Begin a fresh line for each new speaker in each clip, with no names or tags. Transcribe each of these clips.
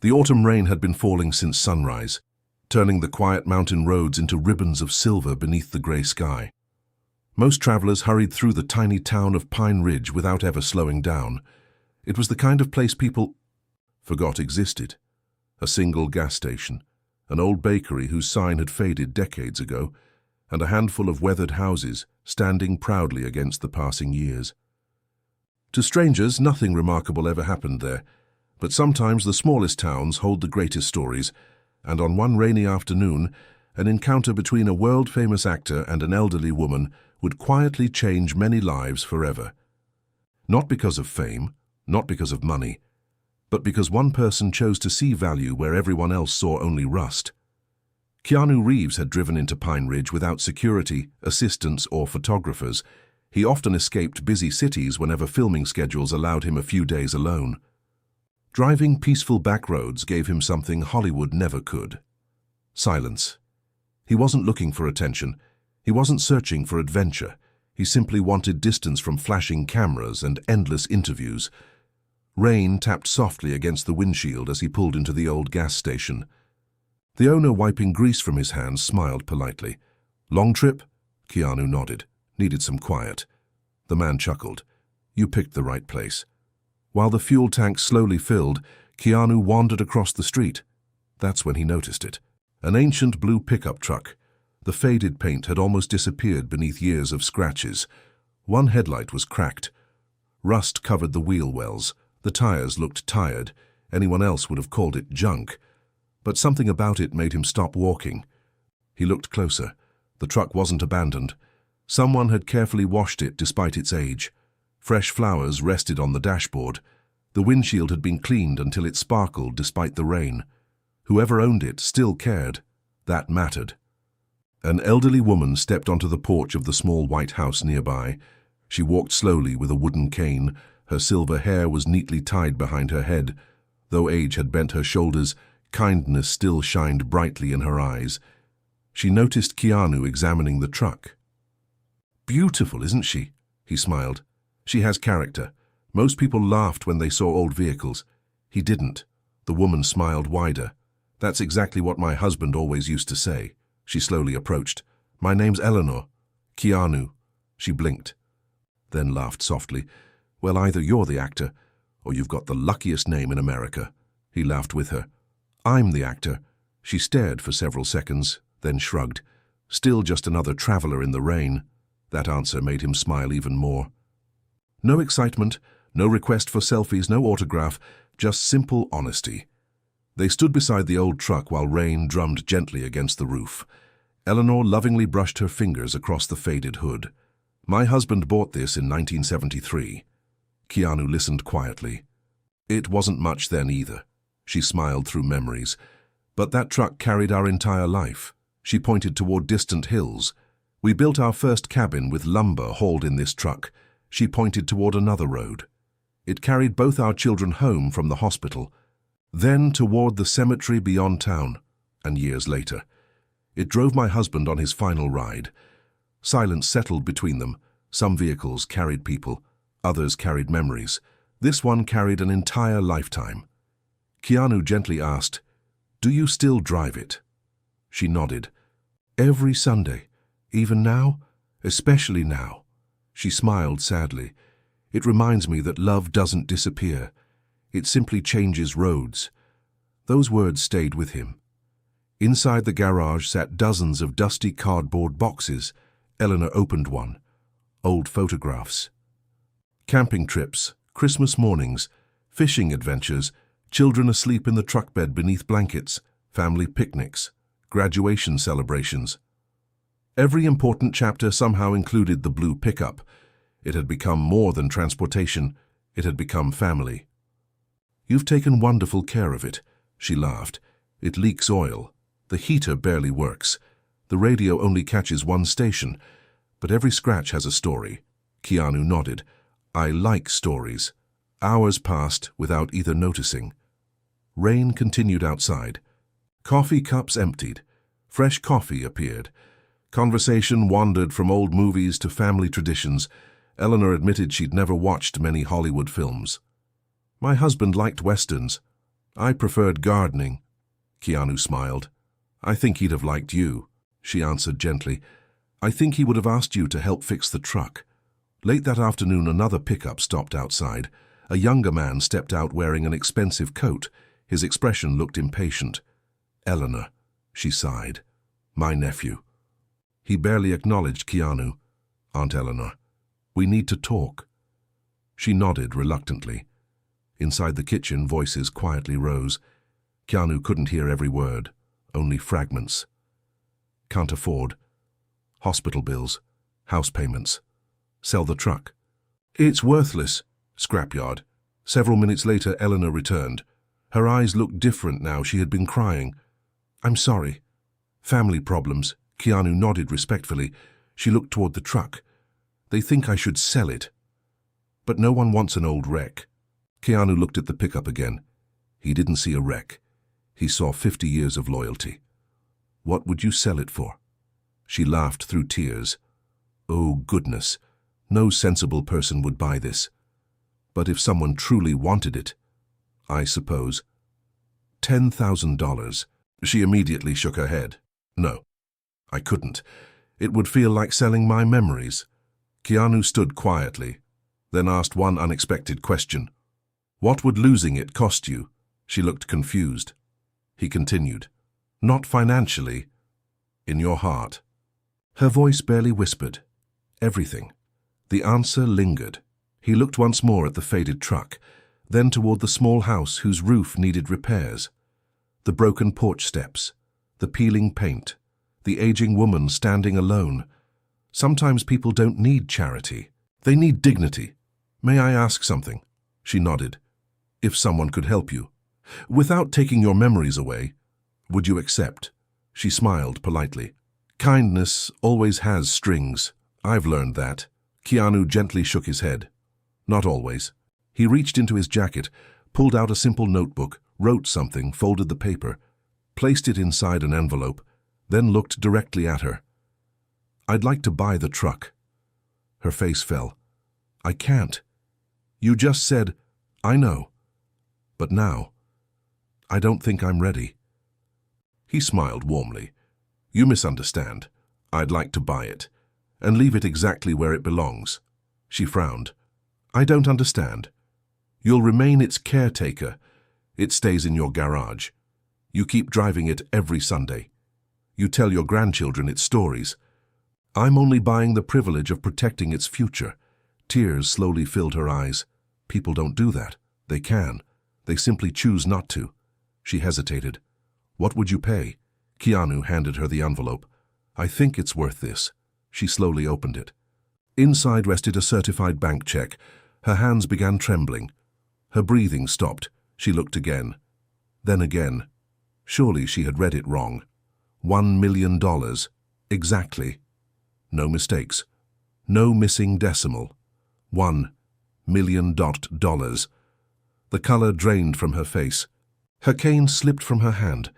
The autumn rain had been falling since sunrise, turning the quiet mountain roads into ribbons of silver beneath the grey sky. Most travelers hurried through the tiny town of Pine Ridge without ever slowing down. It was the kind of place people forgot existed. A single gas station, an old bakery whose sign had faded decades ago, and a handful of weathered houses standing proudly against the passing years. To strangers, nothing remarkable ever happened there, but sometimes the smallest towns hold the greatest stories, and on one rainy afternoon, an encounter between a world-famous actor and an elderly woman would quietly change many lives forever. Not because of fame, not because of money, but because one person chose to see value where everyone else saw only rust. Keanu Reeves had driven into Pine Ridge without security, assistants, or photographers. He often escaped busy cities whenever filming schedules allowed him a few days alone. Driving peaceful back roads gave him something Hollywood never could: silence. He wasn't looking for attention. He wasn't searching for adventure. He simply wanted distance from flashing cameras and endless interviews. Rain tapped softly against the windshield as he pulled into the old gas station. The owner, wiping grease from his hands, smiled politely. "Long trip?" Keanu nodded. "Needed some quiet." The man chuckled. "You picked the right place." While the fuel tank slowly filled, Keanu wandered across the street. That's when he noticed it. An ancient blue pickup truck. The faded paint had almost disappeared beneath years of scratches. One headlight was cracked. Rust covered the wheel wells. The tires looked tired. Anyone else would have called it junk. But something about it made him stop walking. He looked closer. The truck wasn't abandoned. Someone had carefully washed it despite its age. Fresh flowers rested on the dashboard. The windshield had been cleaned until it sparkled despite the rain. Whoever owned it still cared. That mattered. An elderly woman stepped onto the porch of the small white house nearby. She walked slowly with a wooden cane. Her silver hair was neatly tied behind her head. Though age had bent her shoulders, kindness still shined brightly in her eyes. She noticed Keanu examining the truck. "Beautiful, isn't she?" he smiled. "She has character. Most people laughed when they saw old vehicles. He didn't." The woman smiled wider. "That's exactly what my husband always used to say." She slowly approached. "My name's Eleanor." "Keanu." She blinked, then laughed softly. "Well, either you're the actor, or you've got the luckiest name in America." He laughed with her. "I'm the actor." She stared for several seconds, then shrugged. "Still just another traveler in the rain." That answer made him smile even more. No excitement, no request for selfies, no autograph, just simple honesty. They stood beside the old truck while rain drummed gently against the roof. Eleanor lovingly brushed her fingers across the faded hood. "My husband bought this in 1973. Keanu listened quietly. "It wasn't much then either." She smiled through memories. "But that truck carried our entire life." She pointed toward distant hills. "We built our first cabin with lumber hauled in this truck." She pointed toward another road. "It carried both our children home from the hospital, then toward the cemetery beyond town, and years later. It drove my husband on his final ride." Silence settled between them. Some vehicles carried people, others carried memories. This one carried an entire lifetime. Keanu gently asked, "Do you still drive it?" She nodded. "Every Sunday. Even now? Especially now." She smiled sadly. "It reminds me that love doesn't disappear. It simply changes roads." Those words stayed with him. Inside the garage sat dozens of dusty cardboard boxes. Eleanor opened one. Old photographs. Camping trips, Christmas mornings, fishing adventures, children asleep in the truck bed beneath blankets, family picnics, graduation celebrations. Every important chapter somehow included the blue pickup. It had become more than transportation. It had become family. "You've taken wonderful care of it," she laughed. "It leaks oil. The heater barely works. The radio only catches one station. But every scratch has a story." Keanu nodded. "I like stories." Hours passed without either noticing. Rain continued outside. Coffee cups emptied. Fresh coffee appeared. Conversation wandered from old movies to family traditions. Eleanor admitted she'd never watched many Hollywood films. "My husband liked westerns." I preferred gardening. Keanu smiled. I think he'd have liked you, she answered gently. I think he would have asked you to help fix the truck. Late that afternoon, another pickup stopped outside. A younger man stepped out wearing an expensive coat. His expression looked impatient. Eleanor, she sighed. My nephew. He barely acknowledged Keanu. Aunt Eleanor, we need to talk. She nodded reluctantly. Inside the kitchen, voices quietly rose. Keanu couldn't hear every word, only fragments. Can't afford. Hospital bills, house payments. Sell the truck. It's worthless. Scrapyard. Several minutes later, Eleanor returned. Her eyes looked different now. She had been crying. I'm sorry. Family problems. Keanu nodded respectfully. She looked toward the truck. They think I should sell it. But no one wants an old wreck. Keanu looked at the pickup again. He didn't see a wreck. He saw 50 years of loyalty. What would you sell it for? She laughed through tears. Oh, goodness. No sensible person would buy this. But if someone truly wanted it, I suppose. $10,000. She immediately shook her head. No, I couldn't. It would feel like selling my memories. Keanu stood quietly, then asked one unexpected question. What would losing it cost you? She looked confused. He continued. Not financially. In your heart. Her voice barely whispered. Everything. The answer lingered. He looked once more at the faded truck, then toward the small house whose roof needed repairs. The broken porch steps, the peeling paint, the aging woman standing alone. Sometimes people don't need charity. They need dignity. May I ask something? She nodded. If someone could help you. Without taking your memories away, would you accept? She smiled politely. Kindness always has strings. I've learned that. Keanu gently shook his head. Not always. He reached into his jacket, pulled out a simple notebook, wrote something, folded the paper, placed it inside an envelope, then looked directly at her. I'd like to buy the truck. Her face fell. I can't. You just said, I know. But now, I don't think I'm ready. He smiled warmly. You misunderstand. I'd like to buy it, and leave it exactly where it belongs. She frowned. I don't understand. You'll remain its caretaker. It stays in your garage. You keep driving it every Sunday. You tell your grandchildren its stories. I'm only buying the privilege of protecting its future. Tears slowly filled her eyes. People don't do that. They can. They simply choose not to. She hesitated. What would you pay? Keanu handed her the envelope. I think it's worth this. She slowly opened it. Inside rested a certified bank check. Her hands began trembling. Her breathing stopped. She looked again. Then again. Surely she had read it wrong. $1 million. Exactly. No mistakes. No missing decimal. $1 million. The color drained from her face. Her cane slipped from her hand.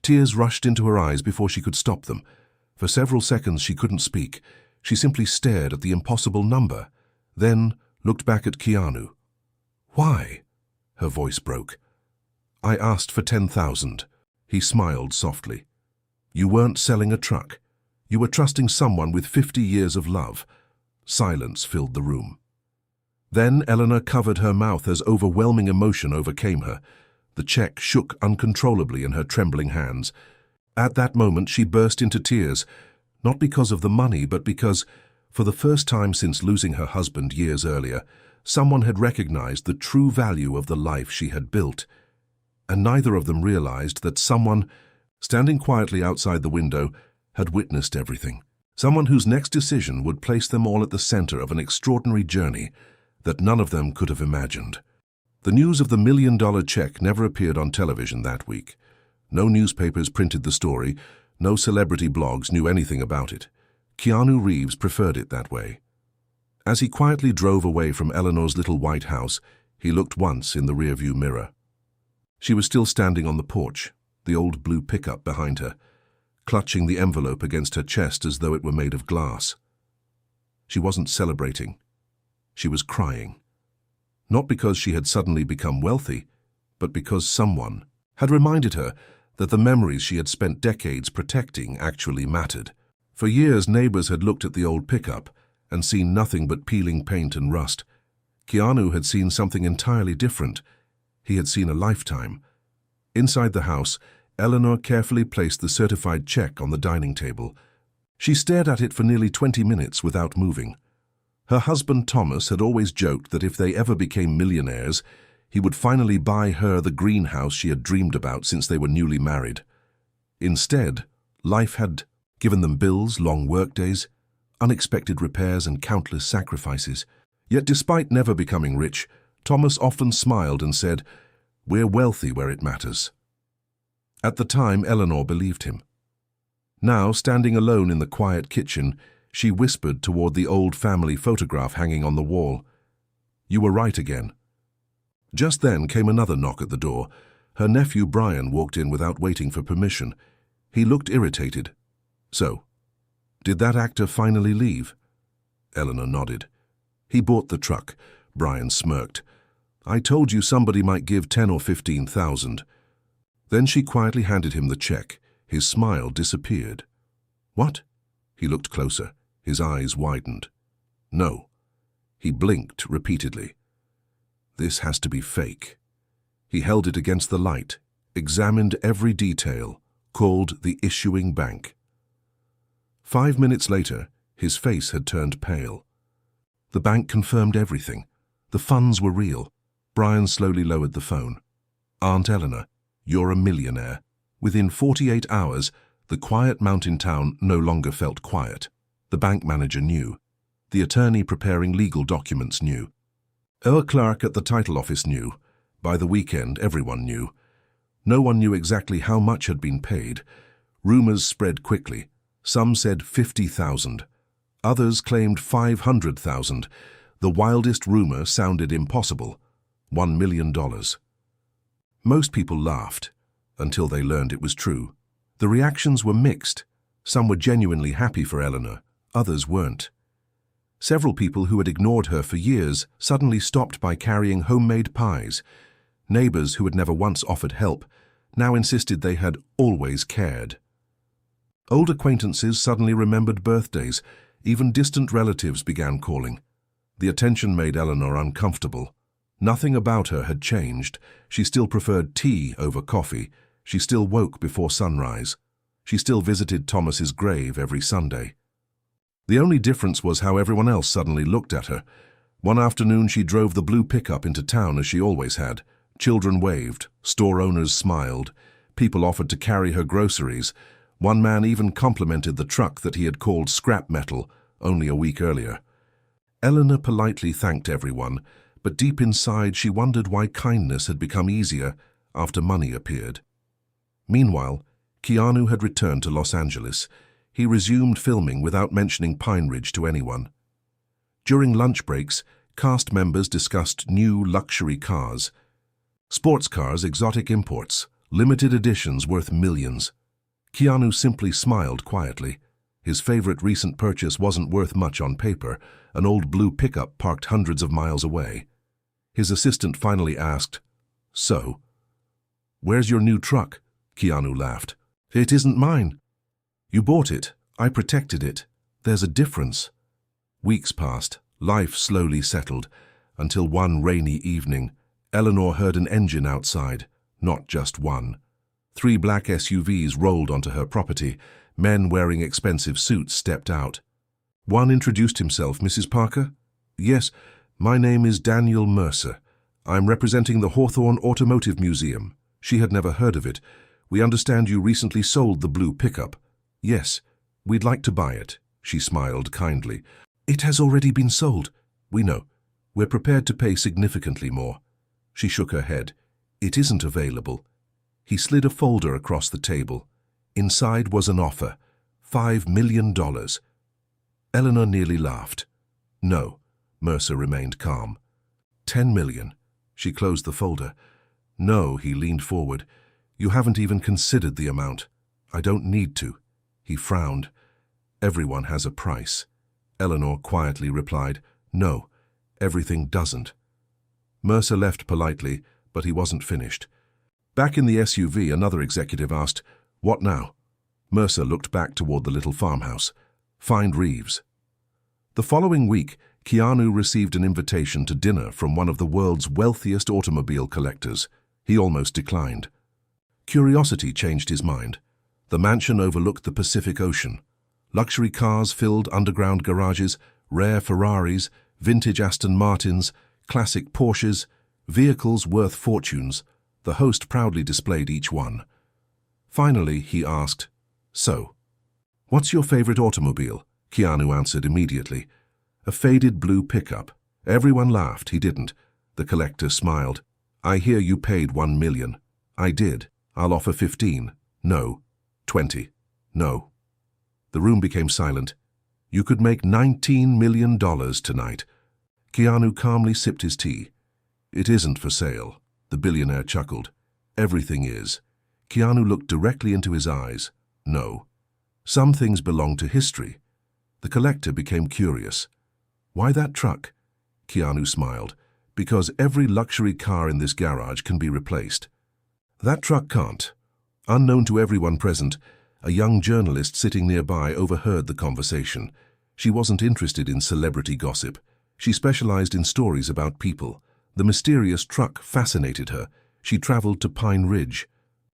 Tears rushed into her eyes before she could stop them. For several seconds she couldn't speak. She simply stared at the impossible number, then looked back at Keanu. Why? Her voice broke. I asked for 10,000. He smiled softly. You weren't selling a truck. You were trusting someone with 50 years of love. Silence filled the room. Then Eleanor covered her mouth as overwhelming emotion overcame her. The check shook uncontrollably in her trembling hands. At that moment she burst into tears, not because of the money, but because, for the first time since losing her husband years earlier, someone had recognized the true value of the life she had built. And neither of them realized that someone, standing quietly outside the window, had witnessed everything. Someone whose next decision would place them all at the center of an extraordinary journey that none of them could have imagined. The news of the $1 million check never appeared on television that week. No newspapers printed the story. No celebrity blogs knew anything about it. Keanu Reeves preferred it that way. As he quietly drove away from Eleanor's little white house, he looked once in the rearview mirror. She was still standing on the porch, the old blue pickup behind her, clutching the envelope against her chest as though it were made of glass. She wasn't celebrating. She was crying. Not because she had suddenly become wealthy, but because someone had reminded her that the memories she had spent decades protecting actually mattered. For years, neighbors had looked at the old pickup and seen nothing but peeling paint and rust. Keanu had seen something entirely different. He had seen a lifetime. Inside the house, Eleanor carefully placed the certified check on the dining table. She stared at it for nearly 20 minutes without moving. Her husband Thomas had always joked that if they ever became millionaires, he would finally buy her the greenhouse she had dreamed about since they were newly married. Instead, life had given them bills, long workdays, unexpected repairs, and countless sacrifices. Yet despite never becoming rich, Thomas often smiled and said, "We're wealthy where it matters." At the time, Eleanor believed him. Now, standing alone in the quiet kitchen, she whispered toward the old family photograph hanging on the wall. "You were right again." Just then came another knock at the door. Her nephew Brian walked in without waiting for permission. He looked irritated. "So, did that actor finally leave?" Eleanor nodded. "He bought the truck." Brian smirked. "I told you somebody might give 10 or 15,000. Then she quietly handed him the check. His smile disappeared. "What?" He looked closer. His eyes widened. "No." He blinked repeatedly. "This has to be fake." He held it against the light, examined every detail, called the issuing bank. 5 minutes later, his face had turned pale. The bank confirmed everything. The funds were real. Brian slowly lowered the phone. "Aunt Eleanor, you're a millionaire." Within 48 hours, the quiet mountain town no longer felt quiet. The bank manager knew. The attorney preparing legal documents knew. Our clerk at the title office knew. By the weekend, everyone knew. No one knew exactly how much had been paid. Rumors spread quickly. Some said 50,000. Others claimed 500,000. The wildest rumor sounded impossible. $1 million. Most people laughed, until they learned it was true. The reactions were mixed. Some were genuinely happy for Eleanor, others weren't. Several people who had ignored her for years suddenly stopped by carrying homemade pies. Neighbors who had never once offered help now insisted they had always cared. Old acquaintances suddenly remembered birthdays. Even distant relatives began calling. The attention made Eleanor uncomfortable. Nothing about her had changed. She still preferred tea over coffee. She still woke before sunrise. She still visited Thomas's grave every Sunday. The only difference was how everyone else suddenly looked at her. One afternoon she drove the blue pickup into town as she always had. Children waved, store owners smiled, people offered to carry her groceries. One man even complimented the truck that he had called scrap metal only a week earlier. Eleanor politely thanked everyone, but deep inside she wondered why kindness had become easier after money appeared. Meanwhile, Keanu had returned to Los Angeles. He resumed filming without mentioning Pine Ridge to anyone. During lunch breaks, cast members discussed new luxury cars. Sports cars, exotic imports, limited editions worth millions. Keanu simply smiled quietly. His favorite recent purchase wasn't worth much on paper, an old blue pickup parked hundreds of miles away. His assistant finally asked, "So, where's your new truck?" Keanu laughed. "It isn't mine." "You bought it. I protected it. There's a difference." Weeks passed. Life slowly settled, until one rainy evening, Eleanor heard an engine outside, not just one. 3 black SUVs rolled onto her property. Men wearing expensive suits stepped out. One introduced himself. "Mrs. Parker?" "Yes, my name is Daniel Mercer. I'm representing the Hawthorne Automotive Museum." She had never heard of it. "We understand you recently sold the blue pickup." "Yes, we'd like to buy it." She smiled kindly. "It has already been sold." "We know. We're prepared to pay significantly more." She shook her head. "It isn't available." He slid a folder across the table. Inside was an offer. $5 million. Eleanor nearly laughed. "No." Mercer remained calm. $10 million. She closed the folder. "No," he leaned forward. "You haven't even considered the amount." "I don't need to." He frowned. "Everyone has a price." Eleanor quietly replied, "No, everything doesn't." Mercer left politely, But he wasn't finished. Back in the SUV, another executive asked, "What now?" Mercer looked back toward the little farmhouse. "Find Reeves." The following week, Keanu received an invitation to dinner from one of the world's wealthiest automobile collectors. He almost declined. Curiosity changed his mind. The mansion overlooked the Pacific Ocean. Luxury cars filled underground garages, rare Ferraris, vintage Aston Martins, classic Porsches, vehicles worth fortunes. The host proudly displayed each one. Finally, he asked, "So, what's your favorite automobile?" Keanu answered immediately. "A faded blue pickup." Everyone laughed. He didn't. The collector smiled. "I hear you paid $1 million. I did. I'll offer 15. No. 20. No." The room became silent. "You could make $19 million tonight." Keanu calmly sipped his tea. "It isn't for sale." The billionaire chuckled. "Everything is." Keanu looked directly into his eyes. "No. Some things belong to history." The collector became curious. "Why that truck?" Keanu smiled. "Because every luxury car in this garage can be replaced. That truck can't." Unknown to everyone present, a young journalist sitting nearby overheard the conversation. She wasn't interested in celebrity gossip. She specialized in stories about people. The mysterious truck fascinated her. She traveled to Pine Ridge.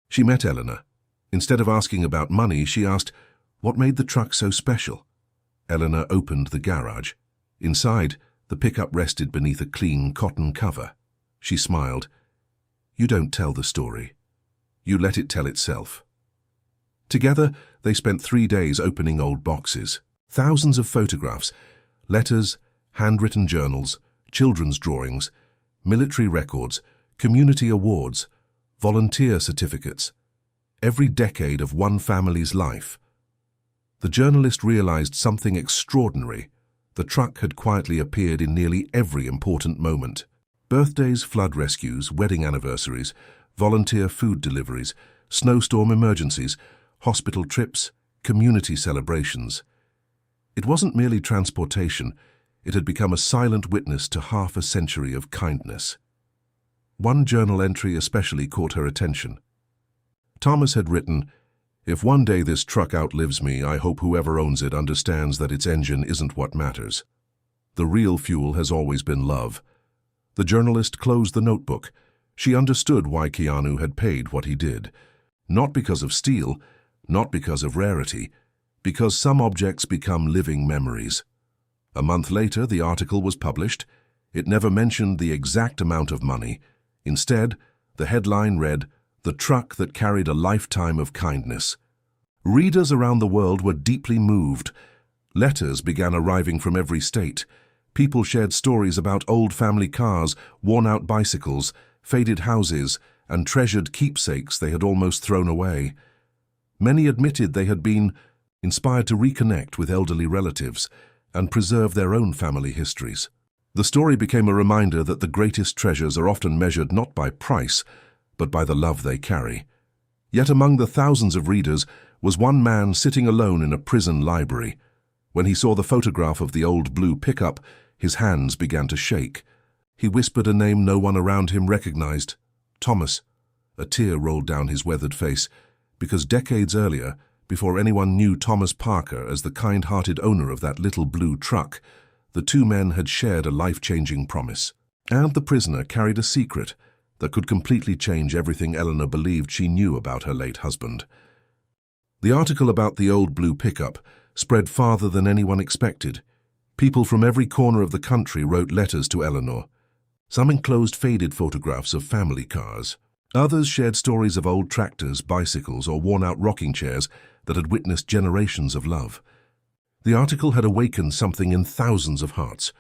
She met Eleanor. Instead of asking about money, she asked, "What made the truck so special?" Eleanor opened the garage. Inside, the pickup rested beneath a clean cotton cover. She smiled. "You don't tell the story. You let it tell itself." Together, they spent 3 days opening old boxes. Thousands of photographs, letters, handwritten journals, children's drawings, military records, community awards, volunteer certificates. Every decade of one family's life. The journalist realized something extraordinary. The truck had quietly appeared in nearly every important moment. Birthdays, flood rescues, wedding anniversaries, volunteer food deliveries, snowstorm emergencies, hospital trips, community celebrations. It wasn't merely transportation. It had become a silent witness to half a century of kindness. One journal entry especially caught her attention. Thomas had written, "If one day this truck outlives me, I hope whoever owns it understands that its engine isn't what matters. The real fuel has always been love." The journalist closed the notebook. She understood why Keanu had paid what he did. Not because of steel, not because of rarity, because some objects become living memories. A month later, the article was published. It never mentioned the exact amount of money. Instead, the headline read, "The truck that carried a lifetime of kindness." Readers around the world were deeply moved. Letters began arriving from every state. People shared stories about old family cars, worn-out bicycles, faded houses, and treasured keepsakes they had almost thrown away. Many admitted they had been inspired to reconnect with elderly relatives and preserve their own family histories. The story became a reminder that the greatest treasures are often measured not by price, but by the love they carry. Yet among the thousands of readers was one man sitting alone in a prison library. When he saw the photograph of the old blue pickup, his hands began to shake. He whispered a name no one around him recognized. "Thomas." A tear rolled down his weathered face, because decades earlier, before anyone knew Thomas Parker as the kind-hearted owner of that little blue truck, the two men had shared a life-changing promise. And the prisoner carried a secret that could completely change everything Eleanor believed she knew about her late husband. The article about the old blue pickup spread farther than anyone expected. People from every corner of the country wrote letters to Eleanor. Some enclosed faded photographs of family cars. Others shared stories of old tractors, bicycles, or worn-out rocking chairs that had witnessed generations of love. The article had awakened something in thousands of hearts.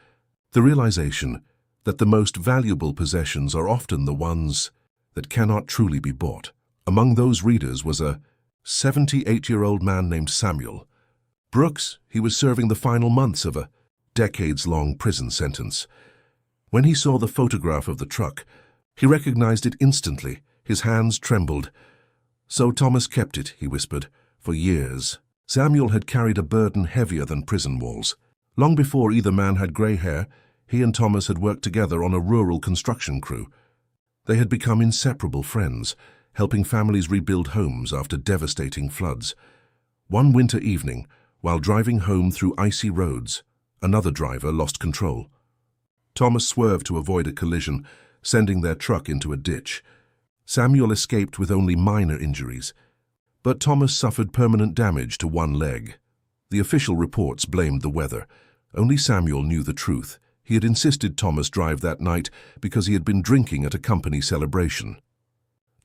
The realization that the most valuable possessions are often the ones that cannot truly be bought. Among those readers was a 78-year-old man named Samuel. Brooks, he was serving the final months of a decades-long prison sentence. When he saw the photograph of the truck, he recognized it instantly. His hands trembled. "So Thomas kept it," he whispered, "for years." Samuel had carried a burden heavier than prison walls. Long before either man had gray hair, he and Thomas had worked together on a rural construction crew. They had become inseparable friends, helping families rebuild homes after devastating floods. One winter evening, while driving home through icy roads, another driver lost control. Thomas swerved to avoid a collision, sending their truck into a ditch. Samuel escaped with only minor injuries, but Thomas suffered permanent damage to one leg. The official reports blamed the weather. Only Samuel knew the truth. He had insisted Thomas drive that night because he had been drinking at a company celebration.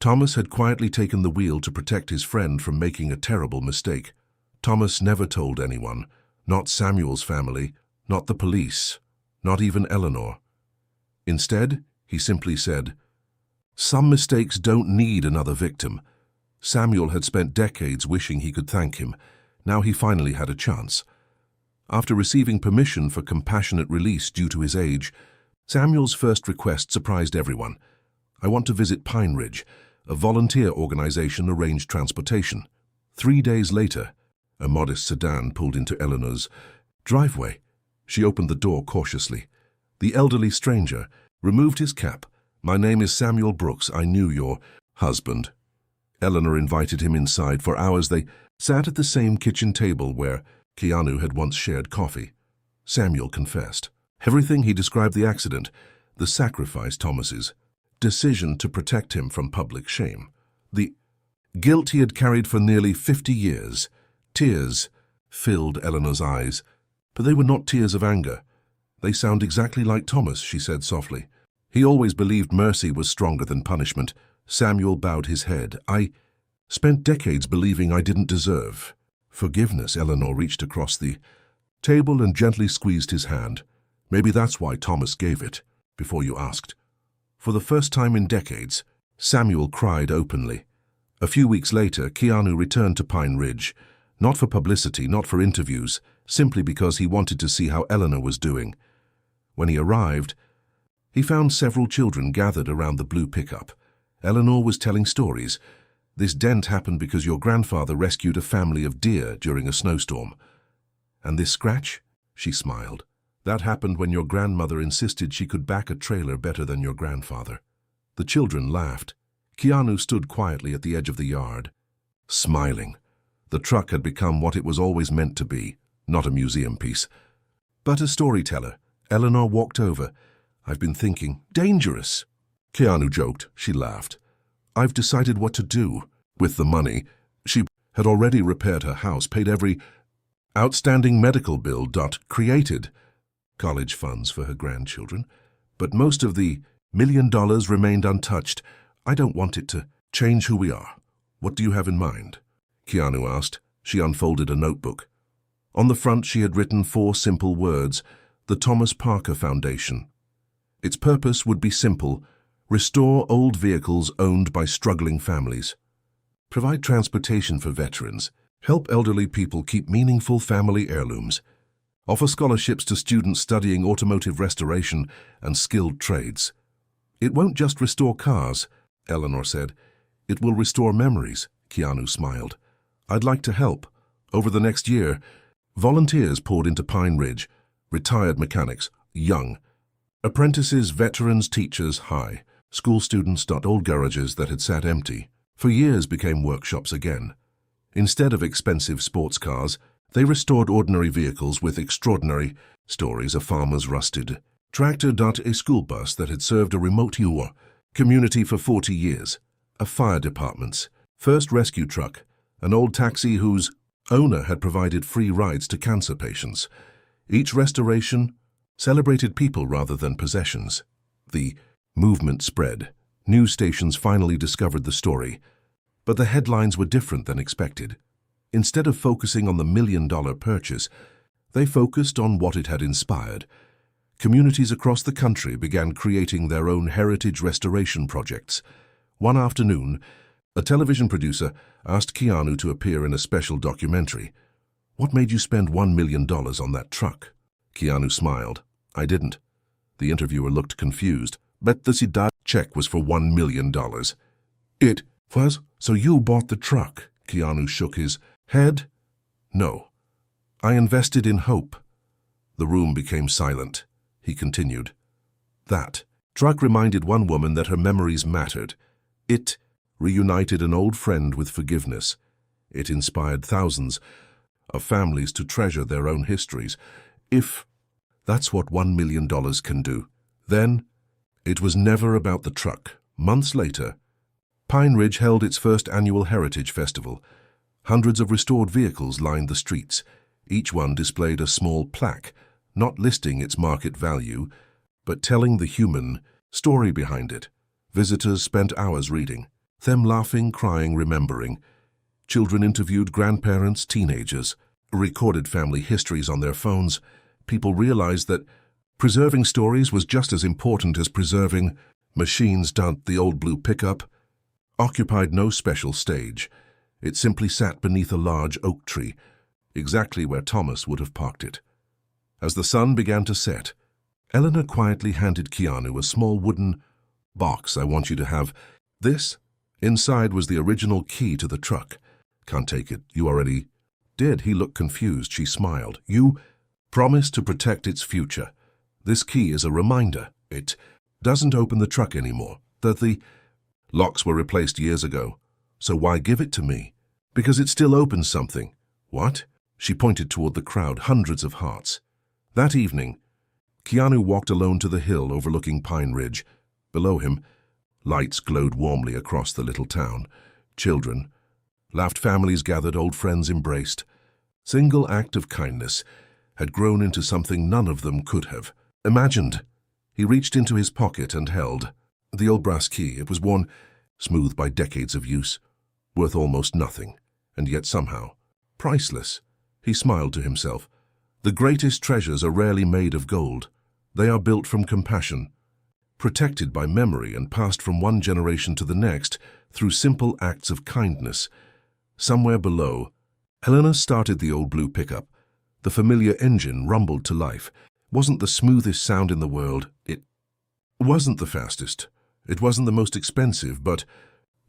Thomas had quietly taken the wheel to protect his friend from making a terrible mistake. Thomas never told anyone, not Samuel's family, not the police, not even Eleanor. Instead, he simply said, "Some mistakes don't need another victim." Samuel had spent decades wishing he could thank him. Now he finally had a chance. After receiving permission for compassionate release due to his age, Samuel's first request surprised everyone. "I want to visit Pine Ridge." A volunteer organization arranged transportation. 3 days later, a modest sedan pulled into Eleanor's driveway. She opened the door cautiously. The elderly stranger removed his cap. "My name is Samuel Brooks. I knew your husband." Eleanor invited him inside. For hours they sat at the same kitchen table where Keanu had once shared coffee. Samuel confessed. Everything. He described the accident, the sacrifice, Thomas's decision to protect him from public shame, the guilt he had carried for nearly 50 years. Tears filled Eleanor's eyes, but they were not tears of anger. "They sound exactly like Thomas," she said softly. "He always believed mercy was stronger than punishment." Samuel bowed his head. "I spent decades believing I didn't deserve forgiveness." Eleanor reached across the table and gently squeezed his hand. "Maybe that's why Thomas gave it, before you asked." For the first time in decades, Samuel cried openly. A few weeks later, Keanu returned to Pine Ridge, not for publicity, not for interviews, simply because he wanted to see how Eleanor was doing. When he arrived, he found several children gathered around the blue pickup. Eleanor was telling stories. "This dent happened because your grandfather rescued a family of deer during a snowstorm." "And this scratch?" She smiled. "That happened when your grandmother insisted she could back a trailer better than your grandfather." The children laughed. Keanu stood quietly at the edge of the yard, smiling. The truck had become what it was always meant to be, not a museum piece, but a storyteller. Eleanor walked over. "I've been thinking." "Dangerous." Keanu joked. She laughed. "I've decided what to do with the money." She had already repaired her house, paid every outstanding medical bill, created college funds for her grandchildren, but most of the $1 million remained untouched. "I don't want it to change who we are." "What do you have in mind?" Keanu asked. She unfolded a notebook. On the front she had written 4 simple words: "The Thomas Parker Foundation." Its purpose would be simple: restore old vehicles owned by struggling families, provide transportation for veterans, help elderly people keep meaningful family heirlooms, offer scholarships to students studying automotive restoration and skilled trades. "It won't just restore cars," Eleanor said. "It will restore memories." Keanu smiled. "I'd like to help." Over the next year, volunteers poured into Pine Ridge, retired mechanics, young, apprentices, veterans, teachers, high, school students. Old garages that had sat empty for years became workshops again. Instead of expensive sports cars, they restored ordinary vehicles with extraordinary stories. A farmer's rusted tractor. A school bus that had served a remote community for 40 years. A fire department's first rescue truck. An old taxi whose owner had provided free rides to cancer patients. Each restoration celebrated people rather than possessions. The movement spread. News stations finally discovered the story, but the headlines were different than expected. Instead of focusing on the $1 million purchase, they focused on what it had inspired. Communities across the country began creating their own heritage restoration projects. One afternoon, a television producer asked Keanu to appear in a special documentary. "What made you spend $1 million on that truck?" Keanu smiled. "I didn't." The interviewer looked confused. "But the check was for $1 million. "It was? So you bought the truck?" Keanu shook his head. "No. I invested in hope." The room became silent. He continued. "That Truck reminded one woman that her memories mattered. It reunited an old friend with forgiveness. It inspired thousands of families to treasure their own histories. If that's what $1 million can do. Then, it was never about the truck. Months later, Pine Ridge held its first annual Heritage Festival. Hundreds of restored vehicles lined the streets. Each one displayed a small plaque, not listing its market value, but telling the human story behind it. Visitors spent hours reading, them laughing, crying, remembering. Children interviewed grandparents, teenagers, recorded family histories on their phones. People realized that preserving stories was just as important as preserving machines. The old blue pickup occupied no special stage. It simply sat beneath a large oak tree, exactly where Thomas would have parked it. As the sun began to set, Eleanor quietly handed Keanu a small wooden box. "I want you to have this." Inside was the original key to the truck. "Can't take it. You already did." He looked confused. She smiled. "You promised to protect its future. This key is a reminder. It doesn't open the truck anymore. The locks were replaced years ago. So why give it to me? Because it still opens something." "What?" She pointed toward the crowd, hundreds of hearts. That evening, Keanu walked alone to the hill overlooking Pine Ridge. Below him, lights glowed warmly across the little town. Children laughed, families gathered, old friends embraced. Single act of kindness had grown into something none of them could have imagined. He reached into his pocket and held the old brass key. It was worn, smooth by decades of use, worth almost nothing, and yet somehow priceless. He smiled to himself. The greatest treasures are rarely made of gold. They are built from compassion, protected by memory and passed from one generation to the next through simple acts of kindness. Somewhere below, Eleanor started the old blue pickup. The familiar engine rumbled to life. It wasn't the smoothest sound in the world. It wasn't the fastest. It wasn't the most expensive, but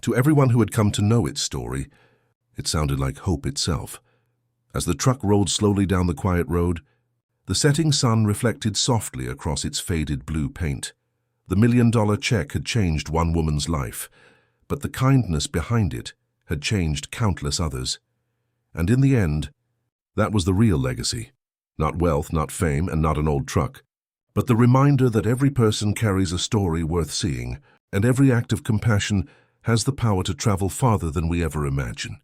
to everyone who had come to know its story, it sounded like hope itself. As the truck rolled slowly down the quiet road, the setting sun reflected softly across its faded blue paint. The $1 million check had changed one woman's life, but the kindness behind it had changed countless others. And in the end, that was the real legacy. Not wealth, not fame, and not an old truck, but the reminder that every person carries a story worth seeing, and every act of compassion has the power to travel farther than we ever imagine.